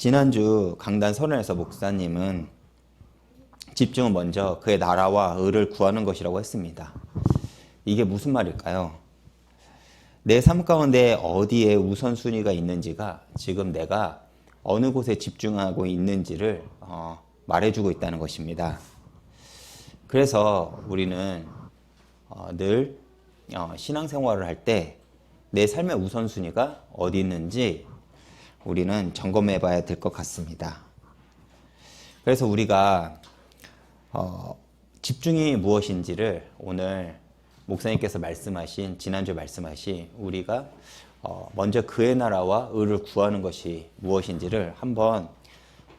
지난주 강단 선언에서 목사님은 집중은 먼저 그의 나라와 의를 구하는 것이라고 했습니다. 이게 무슨 말일까요? 내 삶 가운데 어디에 우선순위가 있는지가 지금 내가 어느 곳에 집중하고 있는지를 말해주고 있다는 것입니다. 그래서 우리는 늘 신앙생활을 할 때 내 삶의 우선순위가 어디 있는지 우리는 점검해 봐야 될 것 같습니다. 그래서 우리가 집중이 무엇인지를 오늘 목사님께서 말씀하신 지난주에 말씀하신 우리가 먼저 그의 나라와 의를 구하는 것이 무엇인지를 한번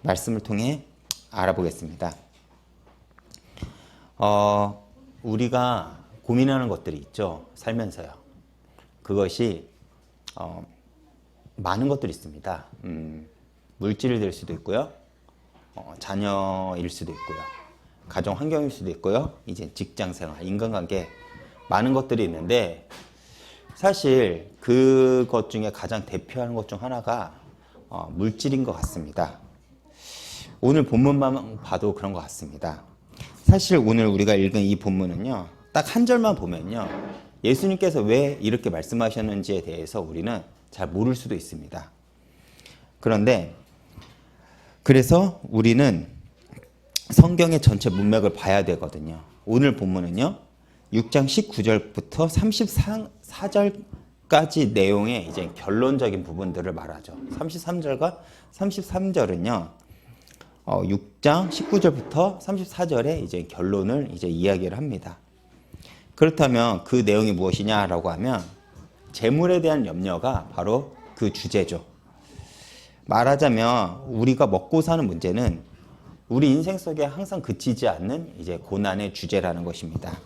말씀을 통해 알아보겠습니다. 우리가 고민하는 것들이 있죠. 살면서요. 그것이 많은 것들이 있습니다. 물질이 될 수도 있고요. 자녀일 수도 있고요. 가정 환경일 수도 있고요. 이제 직장생활, 인간관계 많은 것들이 있는데 사실 그것 중에 가장 대표하는 것 중 하나가 물질인 것 같습니다. 오늘 본문만 봐도 그런 것 같습니다. 사실 오늘 우리가 읽은 이 본문은요. 딱 한 절만 보면요. 예수님께서 왜 이렇게 말씀하셨는지에 대해서 우리는 잘 모를 수도 있습니다. 그런데 그래서 우리는 성경의 전체 문맥을 봐야 되거든요. 오늘 본문은요. 6장 19절부터 34절까지 내용의 이제 결론적인 부분들을 말하죠. 33절과 33절은요. 6장 19절부터 34절에 이제 결론을 이제 이야기를 합니다. 그렇다면 그 내용이 무엇이냐라고 하면 재물에 대한 염려가 바로 그 주제죠. 말하자면 우리가 먹고 사는 문제는 우리 인생 속에 항상 그치지 않는 이제 고난의 주제라는 것입니다.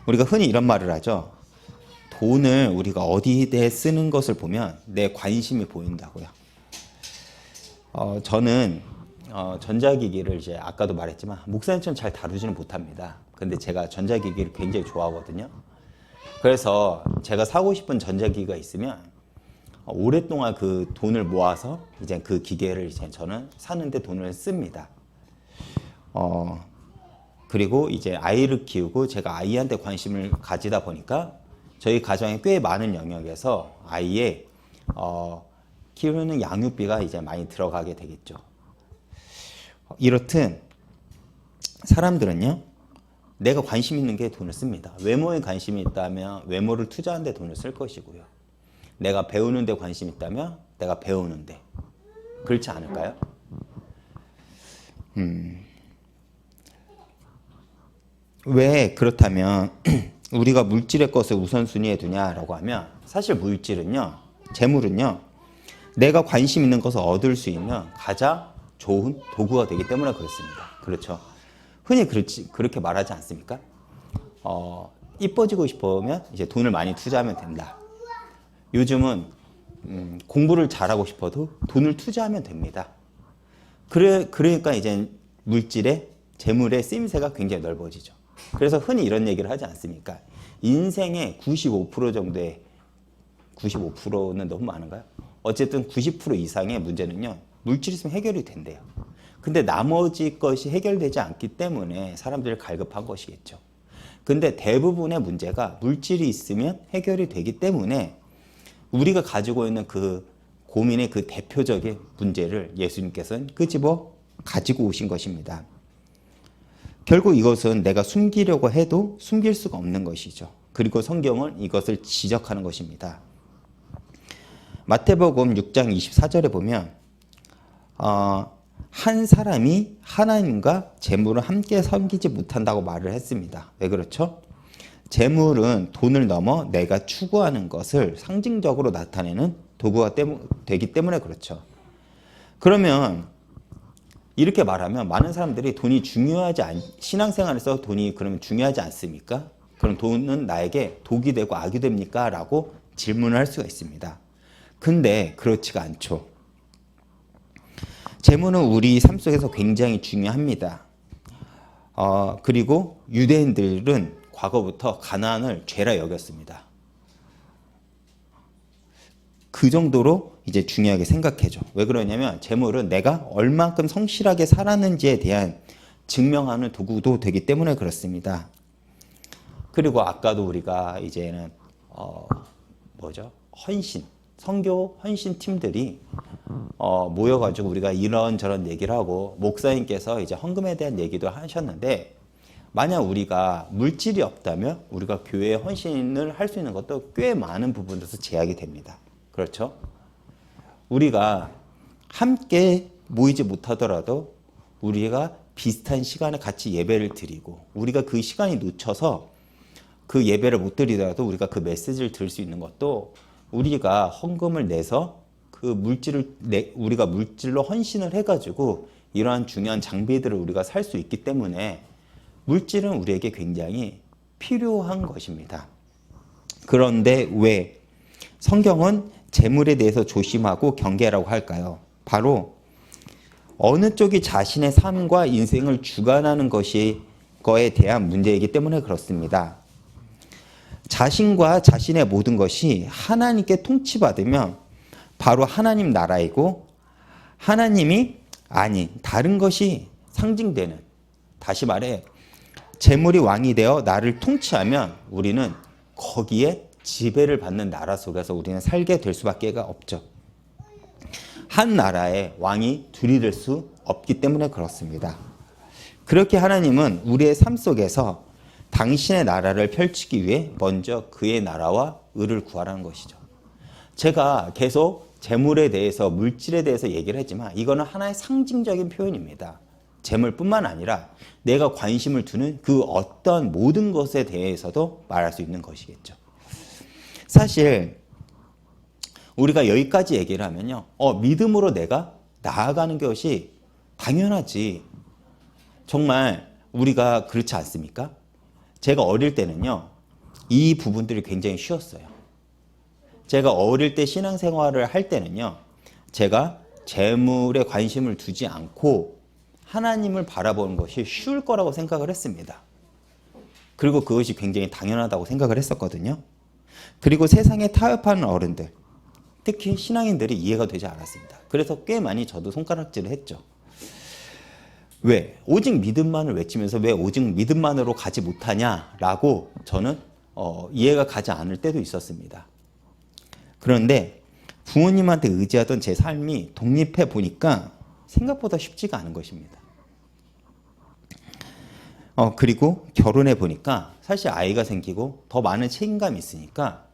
우리가 흔히 이런 말을 하죠. 돈을 우리가 어디에 쓰는 것을 보면 내 관심이 보인다고요. 저는 전자기기를 이제 아까도 말했지만 목사님처럼 잘 다루지는 못합니다. 근데 제가 전자기기를 굉장히 좋아하거든요. 그래서 제가 사고 싶은 전자기기가 있으면 오랫동안 그 돈을 모아서 이제 그 기계를 이제 저는 사는데 돈을 씁니다. 그리고 이제 아이를 키우고 제가 아이한테 관심을 가지다 보니까 저희 가정에 꽤 많은 영역에서 아이의 키우는 양육비가 이제 많이 들어가게 되겠죠. 이렇듯 사람들은요. 내가 관심 있는 게 돈을 씁니다. 외모에 관심이 있다면 외모를 투자하는 데 돈을 쓸 것이고요. 내가 배우는 데 관심이 있다면 내가 배우는 데. 그렇지 않을까요? 왜 그렇다면 우리가 물질의 것을 우선순위에 두냐라고 하면 사실 물질은요. 재물은요. 내가 관심 있는 것을 얻을 수 있는 가장 좋은 도구가 되기 때문에 그렇습니다. 그렇죠? 흔히 그렇게 말하지 않습니까? 이뻐지고 싶으면 이제 돈을 많이 투자하면 된다. 요즘은 공부를 잘하고 싶어도 돈을 투자하면 됩니다. 그러니까 이제 물질의 재물의 쓰임새가 굉장히 넓어지죠. 그래서 흔히 이런 얘기를 하지 않습니까? 인생의 95% 정도의 95%는 너무 많은가요? 어쨌든 90% 이상의 문제는요. 물질이 있으면 해결이 된대요. 근데 나머지 것이 해결되지 않기 때문에 사람들이 갈급한 것이겠죠. 근데 대부분의 문제가 물질이 있으면 해결이 되기 때문에 우리가 가지고 있는 그 고민의 그 대표적인 문제를 예수님께서는 끄집어 가지고 오신 것입니다. 결국 이것은 내가 숨기려고 해도 숨길 수가 없는 것이죠. 그리고 성경은 이것을 지적하는 것입니다. 마태복음 6장 24절에 보면 한 사람이 하나님과 재물을 함께 섬기지 못한다고 말을 했습니다. 왜 그렇죠? 재물은 돈을 넘어 내가 추구하는 것을 상징적으로 나타내는 도구가 되기 때문에 그렇죠. 그러면 이렇게 말하면 많은 사람들이 돈이 신앙생활에서 돈이 그러면 중요하지 않습니까? 그럼 돈은 나에게 독이 되고 악이 됩니까? 라고 질문을 할 수가 있습니다. 근데 그렇지가 않죠. 재물은 우리 삶 속에서 굉장히 중요합니다. 그리고 유대인들은 과거부터 가난을 죄라 여겼습니다. 그 정도로 이제 중요하게 생각해줘. 왜 그러냐면 재물은 내가 얼만큼 성실하게 살았는지에 대한 증명하는 도구도 되기 때문에 그렇습니다. 그리고 아까도 우리가 이제는 헌신, 선교 헌신 팀들이 모여가지고 우리가 이런저런 얘기를 하고 목사님께서 이제 헌금에 대한 얘기도 하셨는데 만약 우리가 물질이 없다면 우리가 교회에 헌신을 할 수 있는 것도 꽤 많은 부분에서 제약이 됩니다. 그렇죠? 우리가 함께 모이지 못하더라도 우리가 비슷한 시간에 같이 예배를 드리고 우리가 그 시간이 놓쳐서 그 예배를 못 드리더라도 우리가 그 메시지를 들을 수 있는 것도 우리가 헌금을 내서 그 우리가 물질로 헌신을 해가지고 이러한 중요한 장비들을 우리가 살 수 있기 때문에 물질은 우리에게 굉장히 필요한 것입니다. 그런데 왜 성경은 재물에 대해서 조심하고 경계라고 할까요? 바로 어느 쪽이 자신의 삶과 인생을 주관하는 거에 대한 문제이기 때문에 그렇습니다. 자신과 자신의 모든 것이 하나님께 통치받으면 바로 하나님 나라이고 하나님이 아닌 다른 것이 상징되는, 다시 말해 재물이 왕이 되어 나를 통치하면 우리는 거기에 지배를 받는 나라 속에서 우리는 살게 될 수밖에 없죠. 한 나라의 왕이 둘이 될 수 없기 때문에 그렇습니다. 그렇게 하나님은 우리의 삶 속에서 당신의 나라를 펼치기 위해 먼저 그의 나라와 의를 구하라는 것이죠. 제가 계속 재물에 대해서 물질에 대해서 얘기를 했지만 이거는 하나의 상징적인 표현입니다. 재물뿐만 아니라 내가 관심을 두는 그 어떤 모든 것에 대해서도 말할 수 있는 것이겠죠. 사실 우리가 여기까지 얘기를 하면요. 믿음으로 내가 나아가는 것이 당연하지. 정말 우리가 그렇지 않습니까? 제가 어릴 때는요. 이 부분들이 굉장히 쉬웠어요. 제가 어릴 때 신앙생활을 할 때는요. 제가 재물에 관심을 두지 않고 하나님을 바라보는 것이 쉬울 거라고 생각을 했습니다. 그리고 그것이 굉장히 당연하다고 생각을 했었거든요. 그리고 세상에 타협하는 어른들, 특히 신앙인들이 이해가 되지 않았습니다. 그래서 꽤 많이 저도 손가락질을 했죠. 왜? 오직 믿음만을 외치면서 왜 오직 믿음만으로 가지 못하냐라고 저는 이해가 가지 않을 때도 있었습니다. 그런데 부모님한테 의지하던 제 삶이 독립해 보니까 생각보다 쉽지가 않은 것입니다. 그리고 결혼해 보니까 사실 아이가 생기고 더 많은 책임감이 있으니까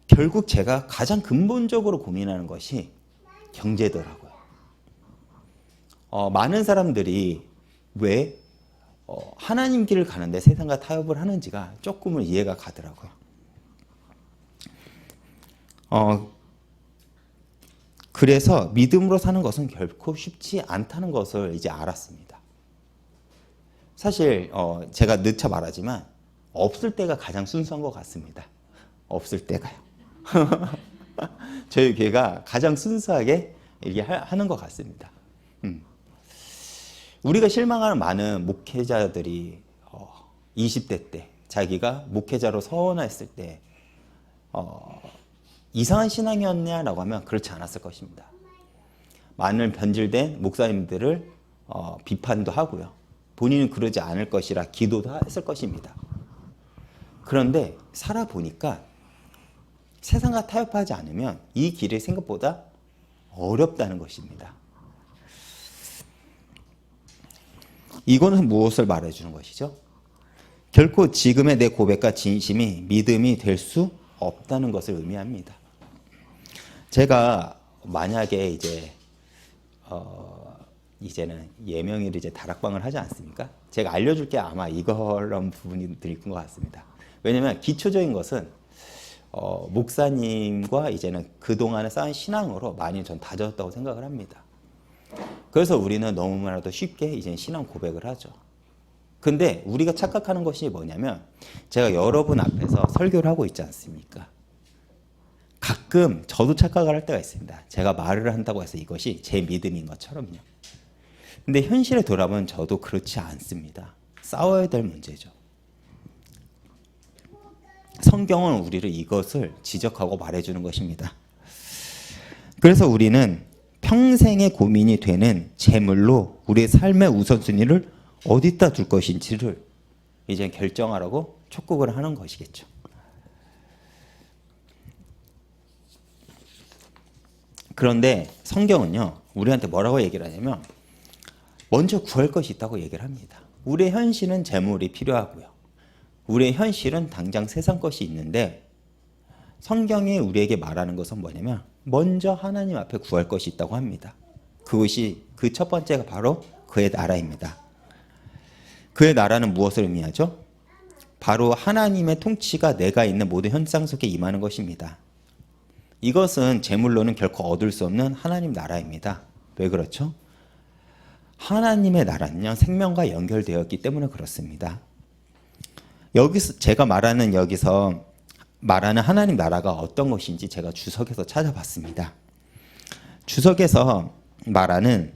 결국 제가 가장 근본적으로 고민하는 것이 경제더라고요. 많은 사람들이 왜 하나님 길을 가는데 세상과 타협을 하는지가 조금은 이해가 가더라고요. 그래서 믿음으로 사는 것은 결코 쉽지 않다는 것을 이제 알았습니다. 사실 제가 늦춰 말하지만 없을 때가 가장 순수한 것 같습니다. 없을 때가요. 저희 교회가 가장 순수하게 이렇게 하는 것 같습니다. 우리가 실망하는 많은 목회자들이 20대 때 자기가 목회자로 서원했을 때 이상한 신앙이었냐라고 하면 그렇지 않았을 것입니다. 많은 변질된 목사님들을 비판도 하고요. 본인은 그러지 않을 것이라 기도도 했을 것입니다. 그런데 살아보니까 세상과 타협하지 않으면 이 길이 생각보다 어렵다는 것입니다. 이거는 무엇을 말해주는 것이죠? 결코 지금의 내 고백과 진심이 믿음이 될 수 없다는 것을 의미합니다. 제가 만약에 이제는 예명일 이제 다락방을 하지 않습니까? 제가 알려줄 게 아마 이런 부분들일 것 같습니다. 왜냐하면 기초적인 것은 목사님과 이제는 그동안에 쌓은 신앙으로 많이 전 다졌다고 생각을 합니다. 그래서 우리는 너무나도 쉽게 이제 신앙 고백을 하죠. 근데 우리가 착각하는 것이 뭐냐면 제가 여러분 앞에서 설교를 하고 있지 않습니까? 가끔 저도 착각을 할 때가 있습니다. 제가 말을 한다고 해서 이것이 제 믿음인 것처럼요. 근데 현실에 돌아보면 저도 그렇지 않습니다. 싸워야 될 문제죠. 성경은 우리를 이것을 지적하고 말해주는 것입니다. 그래서 우리는 평생의 고민이 되는 재물로 우리의 삶의 우선순위를 어디다 둘 것인지를 이제 결정하라고 촉구를 하는 것이겠죠. 그런데 성경은요, 우리한테 뭐라고 얘기를 하냐면 먼저 구할 것이 있다고 얘기를 합니다. 우리의 현실은 재물이 필요하고요. 우리의 현실은 당장 세상 것이 있는데 성경이 우리에게 말하는 것은 뭐냐면 먼저 하나님 앞에 구할 것이 있다고 합니다. 그것이 그 첫 번째가 바로 그의 나라입니다. 그의 나라는 무엇을 의미하죠? 바로 하나님의 통치가 내가 있는 모든 현상 속에 임하는 것입니다. 이것은 재물로는 결코 얻을 수 없는 하나님 나라입니다. 왜 그렇죠? 하나님의 나라는요, 생명과 연결되었기 때문에 그렇습니다. 여기서 제가 여기서 말하는 하나님 나라가 어떤 것인지 제가 주석에서 찾아봤습니다. 주석에서 말하는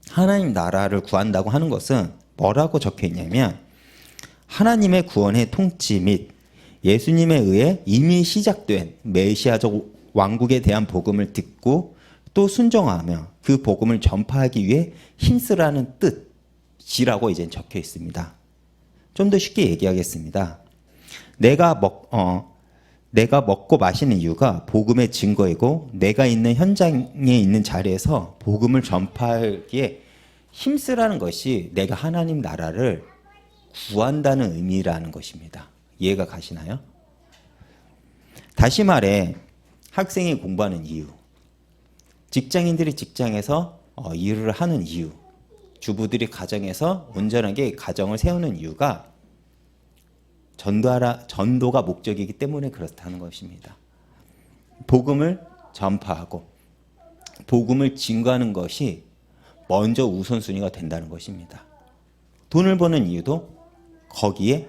하나님 나라를 구한다고 하는 것은 뭐라고 적혀 있냐면 하나님의 구원의 통치 및 예수님에 의해 이미 시작된 메시아적 왕국에 대한 복음을 듣고 또 순종하며 그 복음을 전파하기 위해 힘쓰라는 뜻이라고 이제 적혀 있습니다. 좀 더 쉽게 얘기하겠습니다. 내가 먹고 마시는 이유가 복음의 증거이고 내가 있는 현장에 있는 자리에서 복음을 전파하기에 힘쓰라는 것이 내가 하나님 나라를 구한다는 의미라는 것입니다. 이해가 가시나요? 다시 말해 학생이 공부하는 이유, 직장인들이 직장에서 일을 하는 이유, 주부들이 가정에서 온전하게 가정을 세우는 이유가 전도가 목적이기 때문에 그렇다는 것입니다. 복음을 전파하고 복음을 증거하는 것이 먼저 우선순위가 된다는 것입니다. 돈을 버는 이유도 거기에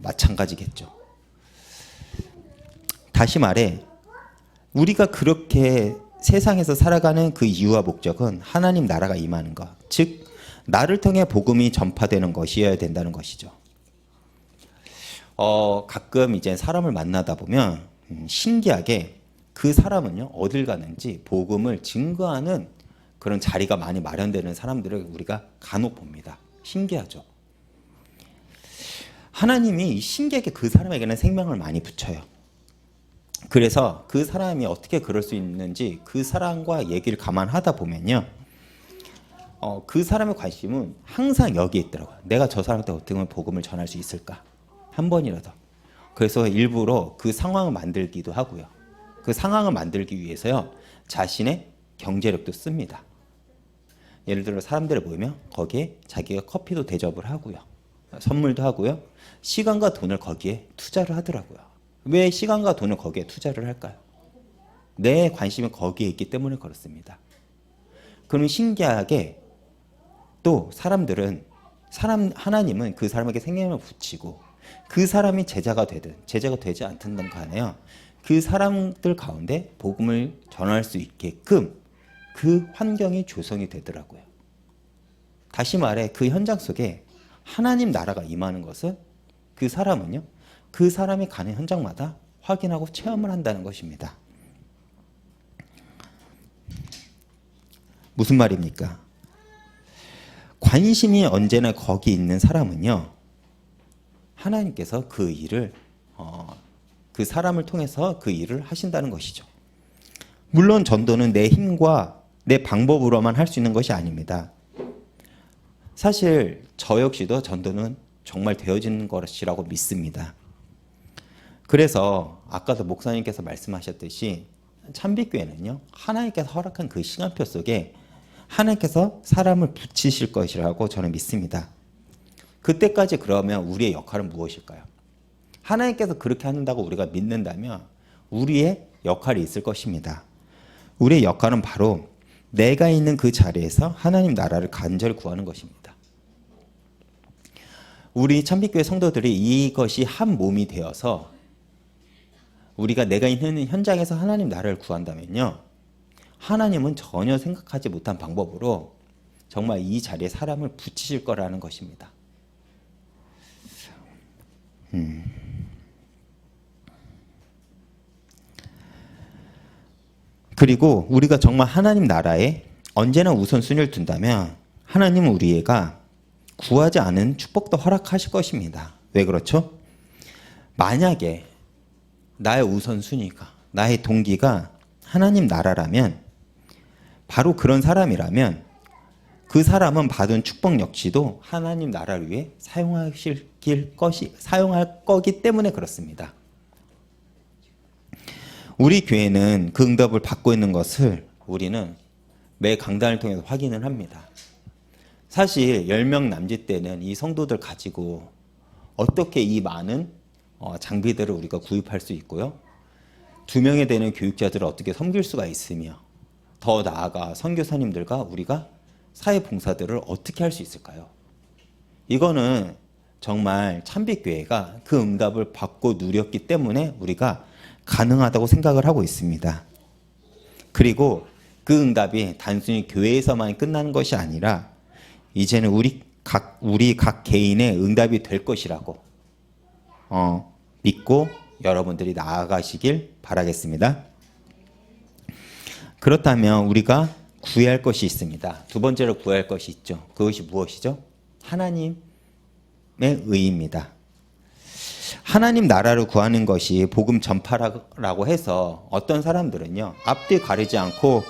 마찬가지겠죠. 다시 말해 우리가 그렇게 세상에서 살아가는 그 이유와 목적은 하나님 나라가 임하는 것, 즉 나를 통해 복음이 전파되는 것이어야 된다는 것이죠. 가끔 이제 사람을 만나다 보면 신기하게 그 사람은요 어딜 가는지 복음을 증거하는 그런 자리가 많이 마련되는 사람들을 우리가 간혹 봅니다. 신기하죠. 하나님이 신기하게 그 사람에게는 생명을 많이 붙여요. 그래서 그 사람이 어떻게 그럴 수 있는지 그 사람과 얘기를 감안하다 보면요, 그 사람의 관심은 항상 여기에 있더라고요. 내가 저 사람한테 어떻게 하면 복음을 전할 수 있을까? 한 번이라도. 그래서 일부러 그 상황을 만들기도 하고요. 그 상황을 만들기 위해서요, 자신의 경제력도 씁니다. 예를 들어 사람들이 모이면 거기에 자기가 커피도 대접을 하고요. 선물도 하고요. 시간과 돈을 거기에 투자를 하더라고요. 왜 시간과 돈을 거기에 투자를 할까요? 내 관심이 거기에 있기 때문에 그렇습니다. 그럼 신기하게 또 하나님은 그 사람에게 생명을 붙이고 그 사람이 제자가 되든 제자가 되지 않든 간에요, 그 사람들 가운데 복음을 전할 수 있게끔 그 환경이 조성이 되더라고요. 다시 말해 그 현장 속에 하나님 나라가 임하는 것은 그 사람은요, 그 사람이 가는 현장마다 확인하고 체험을 한다는 것입니다. 무슨 말입니까? 관심이 언제나 거기 있는 사람은요, 하나님께서 그 일을 그 사람을 통해서 그 일을 하신다는 것이죠. 물론 전도는 내 힘과 내 방법으로만 할 수 있는 것이 아닙니다. 사실 저 역시도 전도는 정말 되어지는 것이라고 믿습니다. 그래서 아까도 목사님께서 말씀하셨듯이 참빛교회는요, 하나님께서 허락한 그 시간표 속에 하나님께서 사람을 붙이실 것이라고 저는 믿습니다. 그때까지 그러면 우리의 역할은 무엇일까요? 하나님께서 그렇게 한다고 우리가 믿는다면 우리의 역할이 있을 것입니다. 우리의 역할은 바로 내가 있는 그 자리에서 하나님 나라를 간절히 구하는 것입니다. 우리 참빛교회 성도들이 이것이 한 몸이 되어서 우리가 내가 있는 현장에서 하나님 나라를 구한다면요, 하나님은 전혀 생각하지 못한 방법으로 정말 이 자리에 사람을 붙이실 거라는 것입니다. 그리고 우리가 정말 하나님 나라에 언제나 우선순위를 둔다면 하나님은 우리가 구하지 않은 축복도 허락하실 것입니다. 왜 그렇죠? 만약에 나의 우선순위가, 나의 동기가 하나님 나라라면, 바로 그런 사람이라면 그 사람은 받은 축복 역시도 하나님 나라를 위해 사용할 거기 때문에 그렇습니다. 우리 교회는 그 응답을 받고 있는 것을 우리는 매 강단을 통해서 확인을 합니다. 사실 10명 남짓 때는 이 성도들 가지고 어떻게 이 많은 장비들을 우리가 구입할 수 있고요. 2명에 되는 교육자들을 어떻게 섬길 수가 있으며, 더 나아가 선교사님들과 우리가 사회봉사들을 어떻게 할 수 있을까요? 이거는 정말 참빛교회가 그 응답을 받고 누렸기 때문에 우리가 가능하다고 생각을 하고 있습니다. 그리고 그 응답이 단순히 교회에서만 끝나는 것이 아니라 이제는 우리 각 개인의 응답이 될 것이라고 믿고 여러분들이 나아가시길 바라겠습니다. 그렇다면 우리가 구해야 할 것이 있습니다. 두 번째로 구해야 할 것이 있죠. 그것이 무엇이죠? 하나님의 의입니다. 하나님 나라를 구하는 것이 복음 전파라고 해서 어떤 사람들은요, 앞뒤 가리지 않고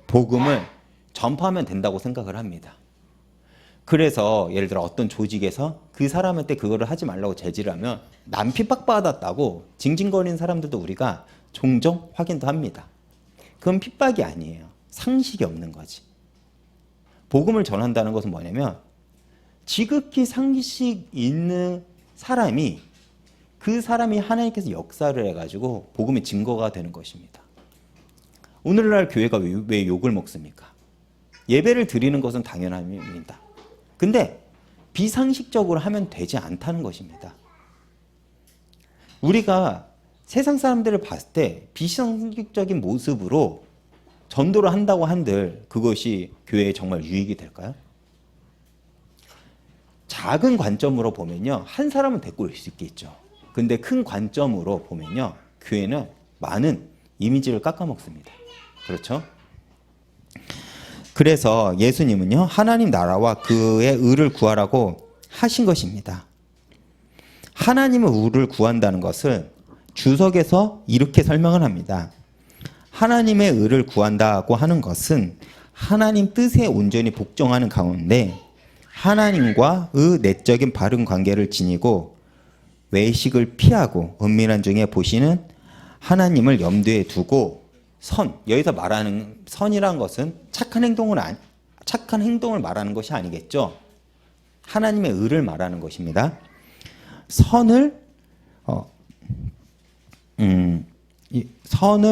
복음을 전파하면 된다고 생각을 합니다. 그래서 예를 들어 어떤 조직에서 그 사람한테 그거를 하지 말라고 제지를 하면 남 핍박받았다고 징징거리는 사람들도 우리가 종종 확인도 합니다. 그건 핍박이 아니에요. 상식이 없는 거지. 복음을 전한다는 것은 뭐냐면 지극히 상식 있는 사람이, 그 사람이 하나님께서 역사를 해가지고 복음의 증거가 되는 것입니다. 오늘날 교회가 왜 욕을 먹습니까? 예배를 드리는 것은 당연합니다. 근데 비상식적으로 하면 되지 않다는 것입니다. 우리가 세상 사람들을 봤을 때 비상식적인 모습으로 전도를 한다고 한들 그것이 교회에 정말 유익이 될까요? 작은 관점으로 보면요, 한 사람은 데리고 올 수 있겠죠. 근데 큰 관점으로 보면요, 교회는 많은 이미지를 깎아먹습니다. 그렇죠? 그래서 예수님은요, 하나님 나라와 그의 의를 구하라고 하신 것입니다. 하나님의 의를 구한다는 것을 주석에서 이렇게 설명을 합니다. 하나님의 의를 구한다고 하는 것은 하나님 뜻에 온전히 복종하는 가운데 하나님과의 내적인 바른 관계를 지니고 외식을 피하고 은밀한 중에 보시는 하나님을 염두에 두고 여기서 말하는 선이란 것은 착한 행동을 말하는 것이 아니겠죠. 하나님의 의를 말하는 것입니다. 선을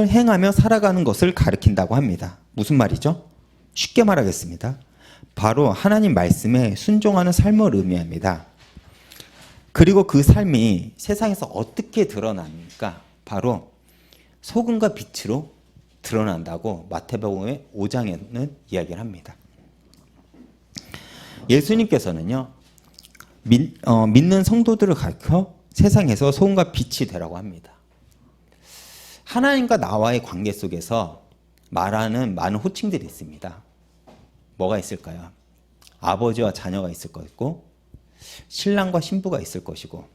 행하며 살아가는 것을 가리킨다고 합니다. 무슨 말이죠? 쉽게 말하겠습니다. 바로 하나님 말씀에 순종하는 삶을 의미합니다. 그리고 그 삶이 세상에서 어떻게 드러납니까? 바로 소금과 빛으로 드러난다고 마태복음의 5장에는 이야기를 합니다. 예수님께서는요, 믿는 성도들을 가르쳐 세상에서 소금과 빛이 되라고 합니다. 하나님과 나와의 관계 속에서 말하는 많은 호칭들이 있습니다. 뭐가 있을까요? 아버지와 자녀가 있을 것이고, 신랑과 신부가 있을 것이고,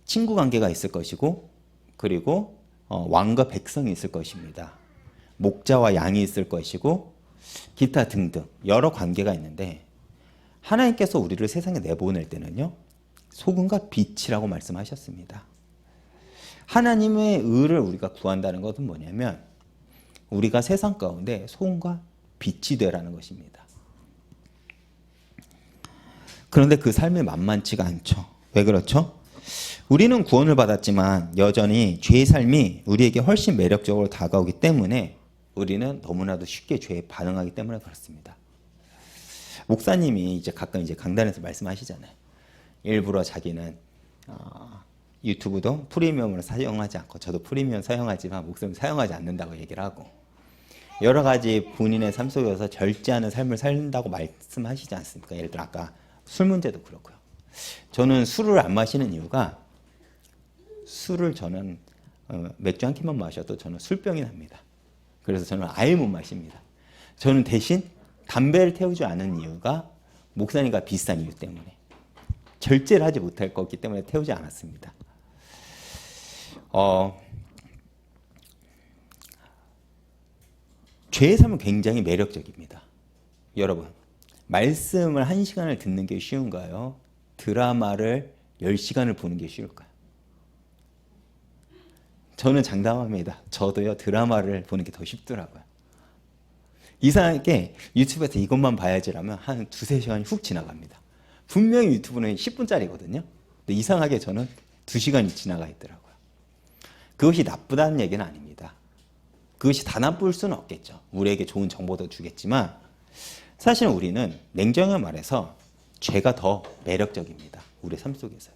친구 관계가 있을 것이고, 그리고 왕과 백성이 있을 것입니다. 목자와 양이 있을 것이고, 기타 등등 여러 관계가 있는데, 하나님께서 우리를 세상에 내보낼 때는요, 소금과 빛이라고 말씀하셨습니다. 하나님의 의를 우리가 구한다는 것은 뭐냐면 우리가 세상 가운데 소금과 빛이 되라는 것입니다. 그런데 그 삶이 만만치가 않죠. 왜 그렇죠? 우리는 구원을 받았지만 여전히 죄의 삶이 우리에게 훨씬 매력적으로 다가오기 때문에 우리는 너무나도 쉽게 죄에 반응하기 때문에 그렇습니다. 목사님이 가끔 강단에서 말씀하시잖아요. 일부러 자기는 유튜브도 프리미엄으로 사용하지 않고, 저도 프리미엄 사용하지만 목사님 사용하지 않는다고 얘기를 하고, 여러 가지 본인의 삶 속에서 절제하는 삶을 살린다고 말씀하시지 않습니까? 예를 들어 아까 술 문제도 그렇고요. 저는 술을 안 마시는 이유가, 술을 저는 맥주 한 캔만 마셔도 저는 술병이 납니다. 그래서 저는 아예 못 마십니다. 저는 대신 담배를 태우지 않은 이유가 목사님과 비슷한 이유 때문에 절제를 하지 못할 거기 때문에 태우지 않았습니다. 죄의 삶은 굉장히 매력적입니다. 여러분, 말씀을 1시간을 듣는 게 쉬운가요? 드라마를 10시간을 보는 게 쉬울까요? 저는 장담합니다. 저도요, 드라마를 보는 게 더 쉽더라고요. 이상하게 유튜브에서 이것만 봐야지라면 한 2-3시간이 훅 지나갑니다. 분명히 유튜브는 10분짜리거든요. 근데 이상하게 저는 2시간이 지나가 있더라고요. 그것이 나쁘다는 얘기는 아닙니다. 그것이 다 나쁠 수는 없겠죠. 우리에게 좋은 정보도 주겠지만 사실 우리는 냉정하게 말해서 죄가 더 매력적입니다. 우리의 삶 속에서.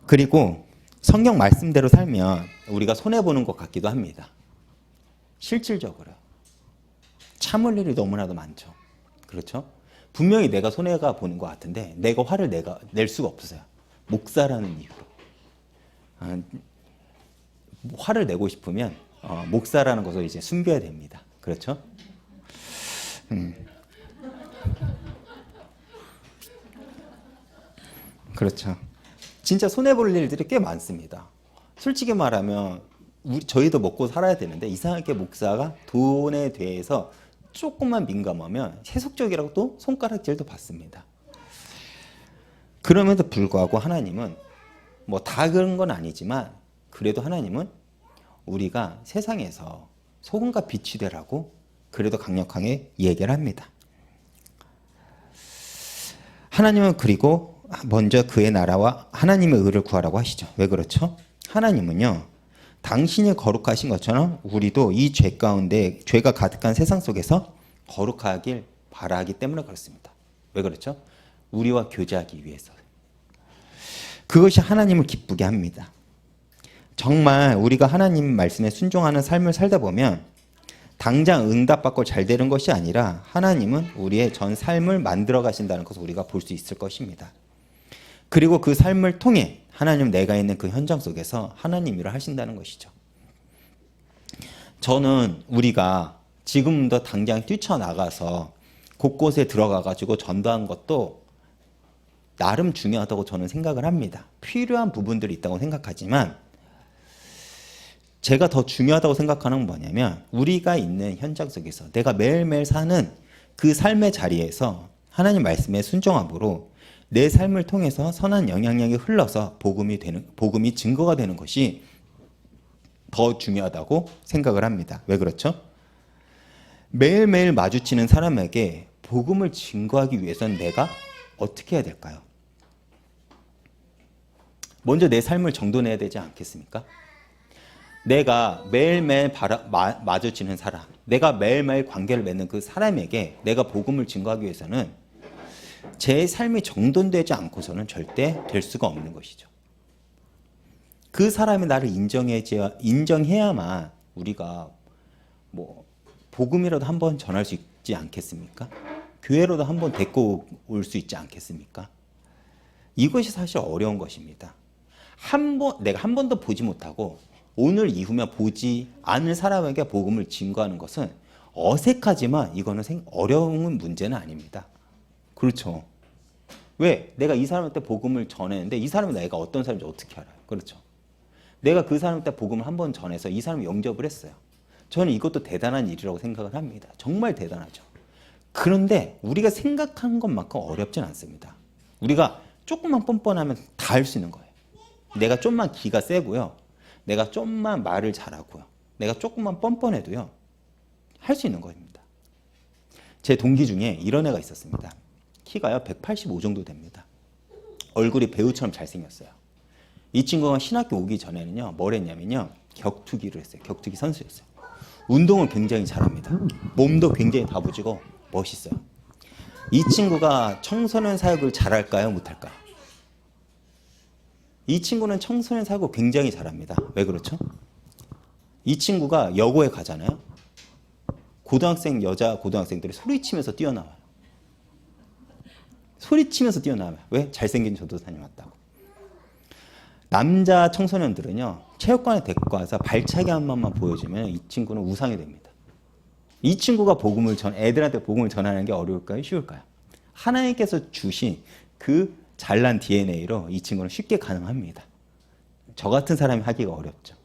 그리고 성경 말씀대로 살면 우리가 손해보는 것 같기도 합니다. 실질적으로. 참을 일이 너무나도 많죠. 그렇죠? 분명히 내가 손해가 보는 것 같은데 내가 화를 낼 수가 없어요. 목사라는 이유로. 화를 내고 싶으면 목사라는 것을 이제 숨겨야 됩니다. 그렇죠? 그렇죠. 진짜 손해볼 일들이 꽤 많습니다. 솔직히 말하면 저희도 먹고 살아야 되는데 이상하게 목사가 돈에 대해서 조금만 민감하면 세속적이라고 또 손가락질도 받습니다. 그럼에도 불구하고 하나님은 뭐 다 그런 건 아니지만 그래도 하나님은 우리가 세상에서 소금과 빛이 되라고 그래도 강력하게 얘기를 합니다. 하나님은 그리고 먼저 그의 나라와 하나님의 의를 구하라고 하시죠. 왜 그렇죠? 하나님은요, 당신이 거룩하신 것처럼 우리도 이 죄 가운데 죄가 가득한 세상 속에서 거룩하길 바라기 때문에 그렇습니다. 왜 그렇죠? 우리와 교제하기 위해서. 그것이 하나님을 기쁘게 합니다. 정말 우리가 하나님 말씀에 순종하는 삶을 살다 보면 당장 응답받고 잘 되는 것이 아니라 하나님은 우리의 전 삶을 만들어 가신다는 것을 우리가 볼 수 있을 것입니다. 그리고 그 삶을 통해 하나님 내가 있는 그 현장 속에서 하나님 일을 하신다는 것이죠. 저는 우리가 지금도 당장 뛰쳐나가서 곳곳에 들어가가지고 전도한 것도 나름 중요하다고 저는 생각을 합니다. 필요한 부분들이 있다고 생각하지만 제가 더 중요하다고 생각하는 건 뭐냐면 우리가 있는 현장 속에서 내가 매일매일 사는 그 삶의 자리에서 하나님 말씀에 순종함으로 내 삶을 통해서 선한 영향력이 흘러서 복음이 증거가 되는 것이 더 중요하다고 생각을 합니다. 왜 그렇죠? 매일매일 마주치는 사람에게 복음을 증거하기 위해서는 내가 어떻게 해야 될까요? 먼저 내 삶을 정돈해야 되지 않겠습니까? 내가 매일매일 마주치는 사람, 내가 매일매일 관계를 맺는 그 사람에게 내가 복음을 증거하기 위해서는 제 삶이 정돈되지 않고서는 절대 될 수가 없는 것이죠. 그 사람이 나를 인정해야만 우리가 뭐 복음이라도 한번 전할 수 있지 않겠습니까? 교회로도 한번 데리고 올 수 있지 않겠습니까? 이것이 사실 어려운 것입니다. 내가 한 번도 보지 못하고 오늘 이후면 보지 않을 사람에게 복음을 증거하는 것은 어색하지만 이거는 어려운 문제는 아닙니다. 그렇죠. 왜? 내가 이 사람한테 복음을 전했는데 이 사람이 내가 어떤 사람인지 어떻게 알아요? 그렇죠. 내가 그 사람한테 복음을 한 번 전해서 이 사람이 영접을 했어요. 저는 이것도 대단한 일이라고 생각을 합니다. 정말 대단하죠. 그런데 우리가 생각하는 것만큼 어렵진 않습니다. 우리가 조금만 뻔뻔하면 다 할 수 있는 거예요. 내가 좀만 기가 세고요. 내가 좀만 말을 잘하고요. 내가 조금만 뻔뻔해도요. 할 수 있는 겁니다. 제 동기 중에 이런 애가 있었습니다. 키가요 185 정도 됩니다. 얼굴이 배우처럼 잘생겼어요. 이 친구가 신학교 오기 전에는요. 뭘 했냐면요. 격투기를 했어요. 격투기 선수였어요. 운동을 굉장히 잘합니다. 몸도 굉장히 다부지고 멋있어요. 이 친구가 청소년 사역을 잘할까요? 못할까요? 이 친구는 청소년 사역을 굉장히 잘합니다. 왜 그렇죠? 이 친구가 여고에 가잖아요. 여자 고등학생들이 소리치면서 뛰어나와요. 소리치면서 뛰어나와요. 왜? 잘생긴 전도사님 왔다고. 남자 청소년들은요, 체육관에 데리고 와서 발차기 한 번만 보여주면 이 친구는 우상이 됩니다. 이 친구가 애들한테 복음을 전하는 게 어려울까요? 쉬울까요? 하나님께서 주신 그 잘난 DNA로 이 친구는 쉽게 가능합니다. 저 같은 사람이 하기가 어렵죠.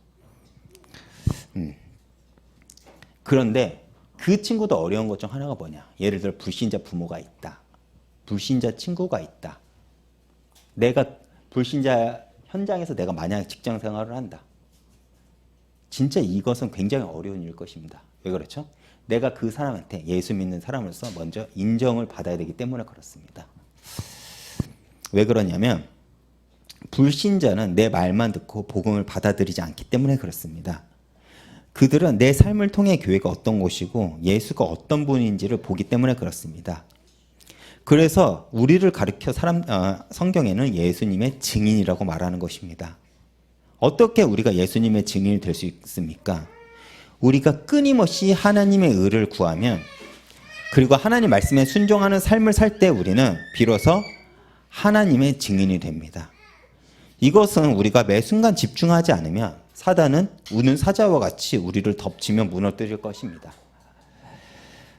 그런데 그 친구도 어려운 것 중 하나가 뭐냐? 예를 들어 불신자 부모가 있다. 불신자 친구가 있다. 내가 불신자 현장에서 내가 만약 직장 생활을 한다. 진짜 이것은 굉장히 어려운 일일 것입니다. 왜 그렇죠? 내가 그 사람한테 예수 믿는 사람으로서 먼저 인정을 받아야 되기 때문에 그렇습니다. 왜 그러냐면 불신자는 내 말만 듣고 복음을 받아들이지 않기 때문에 그렇습니다. 그들은 내 삶을 통해 교회가 어떤 곳이고 예수가 어떤 분인지를 보기 때문에 그렇습니다. 그래서 우리를 가르쳐 성경에는 예수님의 증인이라고 말하는 것입니다. 어떻게 우리가 예수님의 증인이 될 수 있습니까? 우리가 끊임없이 하나님의 의를 구하면, 그리고 하나님 말씀에 순종하는 삶을 살 때 우리는 비로소 하나님의 증인이 됩니다. 이것은 우리가 매 순간 집중하지 않으면 사단은 우는 사자와 같이 우리를 덮치며 무너뜨릴 것입니다.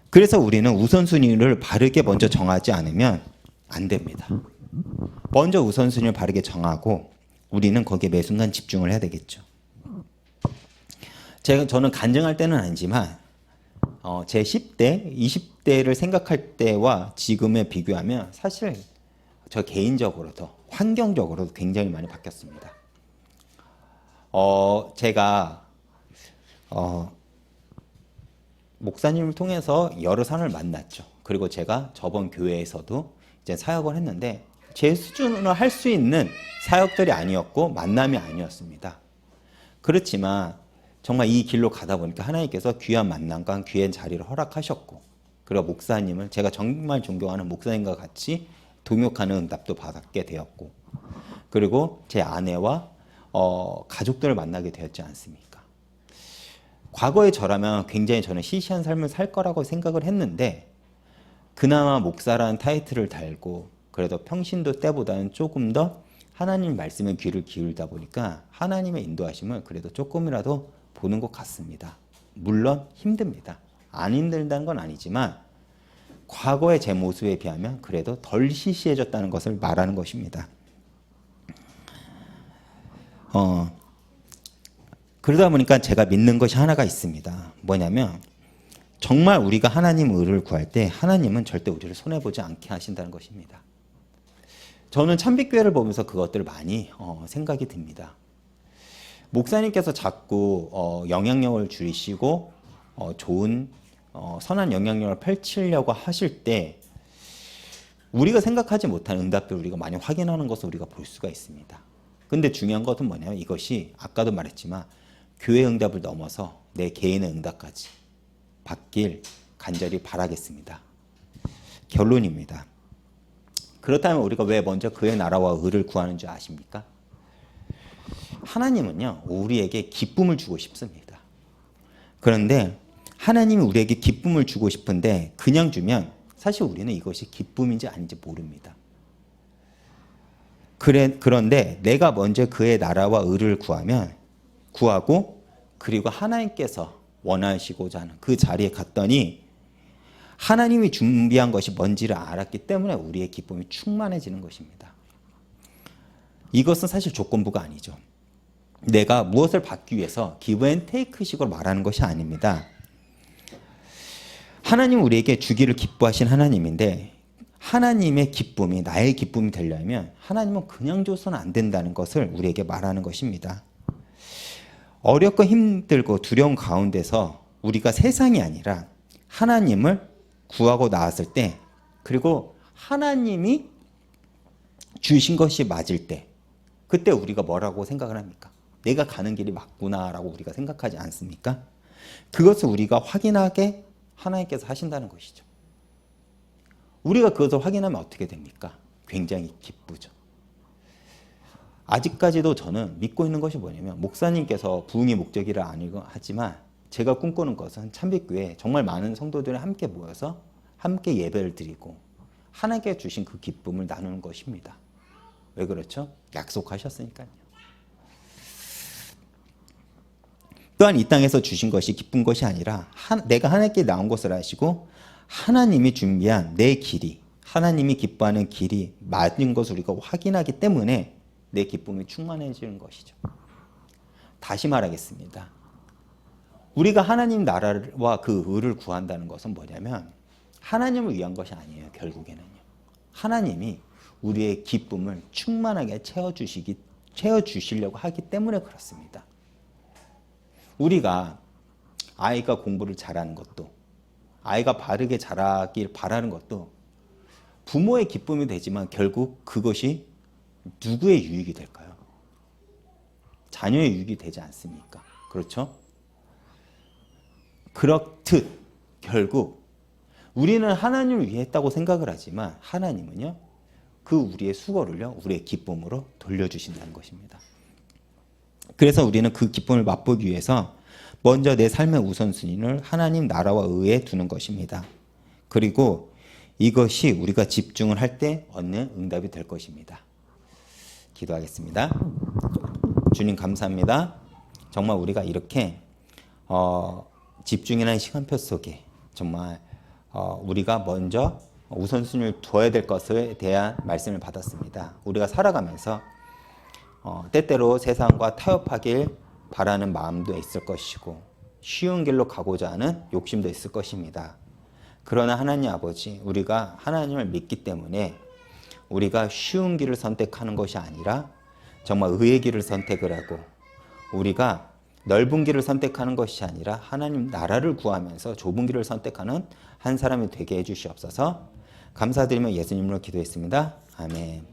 그래서 우리는 우선순위를 바르게 먼저 정하지 않으면 안 됩니다. 먼저 우선순위를 바르게 정하고 우리는 거기에 매 순간 집중을 해야 되겠죠. 저는 간증할 때는 아니지만 제 10대, 20대를 생각할 때와 지금에 비교하면 사실 저 개인적으로도 환경적으로도 굉장히 많이 바뀌었습니다. 제가 목사님을 통해서 여러 사람을 만났죠. 그리고 제가 저번 교회에서도 이제 사역을 했는데 제 수준으로 할 수 있는 사역들이 아니었고 만남이 아니었습니다. 그렇지만 정말 이 길로 가다 보니까 하나님께서 귀한 만남과 귀한 자리를 허락하셨고, 그리고 목사님을 제가 정말 존경하는 목사님과 같이 동역하는 응답도 받게 되었고, 그리고 제 아내와 가족들을 만나게 되었지 않습니까? 과거의 저라면 굉장히 저는 시시한 삶을 살 거라고 생각을 했는데, 그나마 목사라는 타이틀을 달고 그래도 평신도 때보다는 조금 더 하나님 말씀에 귀를 기울이다 보니까 하나님의 인도하심을 그래도 조금이라도 보는 것 같습니다. 물론 힘듭니다. 안 힘들다는 건 아니지만 과거의 제 모습에 비하면 그래도 덜 시시해졌다는 것을 말하는 것입니다. 그러다 보니까 제가 믿는 것이 하나가 있습니다. 뭐냐면 정말 우리가 하나님 의를 구할 때 하나님은 절대 우리를 손해보지 않게 하신다는 것입니다. 저는 참빛교회를 보면서 그것들을 많이 생각이 듭니다. 목사님께서 자꾸 영향력을 줄이시고 좋은 선한 영향력을 펼치려고 하실 때 우리가 생각하지 못한 응답들을 우리가 많이 확인하는 것을 우리가 볼 수가 있습니다. 근데 중요한 것은 뭐냐면 이것이 아까도 말했지만 교회 응답을 넘어서 내 개인의 응답까지 받길 간절히 바라겠습니다. 결론입니다. 그렇다면 우리가 왜 먼저 그의 나라와 의를 구하는 줄 아십니까? 하나님은요, 우리에게 기쁨을 주고 싶습니다. 그런데 하나님이 우리에게 기쁨을 주고 싶은데 그냥 주면 사실 우리는 이것이 기쁨인지 아닌지 모릅니다. 그런데 내가 먼저 그의 나라와 의를 구하고 그리고 하나님께서 원하시고자 하는 그 자리에 갔더니 하나님이 준비한 것이 뭔지를 알았기 때문에 우리의 기쁨이 충만해지는 것입니다. 이것은 사실 조건부가 아니죠. 내가 무엇을 받기 위해서 give and take 식으로 말하는 것이 아닙니다. 하나님은 우리에게 주기를 기뻐하신 하나님인데 하나님의 기쁨이 나의 기쁨이 되려면 하나님은 그냥 줘서는 안 된다는 것을 우리에게 말하는 것입니다. 어렵고 힘들고 두려운 가운데서 우리가 세상이 아니라 하나님을 구하고 나왔을 때, 그리고 하나님이 주신 것이 맞을 때, 그때 우리가 뭐라고 생각을 합니까? 내가 가는 길이 맞구나라고 우리가 생각하지 않습니까? 그것을 우리가 확인하게 하나님께서 하신다는 것이죠. 우리가 그것을 확인하면 어떻게 됩니까? 굉장히 기쁘죠. 아직까지도 저는 믿고 있는 것이 뭐냐면 목사님께서 부흥이 목적이라 아니고 하지만 제가 꿈꾸는 것은 참빛교회 정말 많은 성도들이 함께 모여서 함께 예배를 드리고 하나님께 주신 그 기쁨을 나누는 것입니다. 왜 그렇죠? 약속하셨으니까요. 또한 이 땅에서 주신 것이 기쁜 것이 아니라 내가 하나님께 나온 것을 아시고 하나님이 준비한 내 길이, 하나님이 기뻐하는 길이 맞은 것을 우리가 확인하기 때문에 내 기쁨이 충만해지는 것이죠. 다시 말하겠습니다. 우리가 하나님 나라와 그 의를 구한다는 것은 뭐냐면 하나님을 위한 것이 아니에요. 결국에는요. 하나님이 우리의 기쁨을 충만하게 채워주시려고 하기 때문에 그렇습니다. 우리가 아이가 공부를 잘하는 것도, 아이가 바르게 자라길 바라는 것도 부모의 기쁨이 되지만 결국 그것이 누구의 유익이 될까요? 자녀의 유익이 되지 않습니까? 그렇죠? 그렇듯 결국 우리는 하나님을 위해 했다고 생각을 하지만 하나님은요, 그 우리의 수고를요, 우리의 기쁨으로 돌려주신다는 것입니다. 그래서 우리는 그 기쁨을 맛보기 위해서 먼저 내 삶의 우선순위를 하나님 나라와 의에 두는 것입니다. 그리고 이것이 우리가 집중을 할 때 얻는 응답이 될 것입니다. 기도하겠습니다. 주님 감사합니다. 정말 우리가 이렇게 집중이라는 시간표 속에 정말 우리가 먼저 우선순위를 두어야 될 것에 대한 말씀을 받았습니다. 우리가 살아가면서 때때로 세상과 타협하길 바라는 마음도 있을 것이고 쉬운 길로 가고자 하는 욕심도 있을 것입니다. 그러나 하나님 아버지, 우리가 하나님을 믿기 때문에 우리가 쉬운 길을 선택하는 것이 아니라 정말 의의 길을 선택을 하고 우리가 넓은 길을 선택하는 것이 아니라 하나님 나라를 구하면서 좁은 길을 선택하는 한 사람이 되게 해주시옵소서. 감사드리며 예수님으로 기도했습니다. 아멘.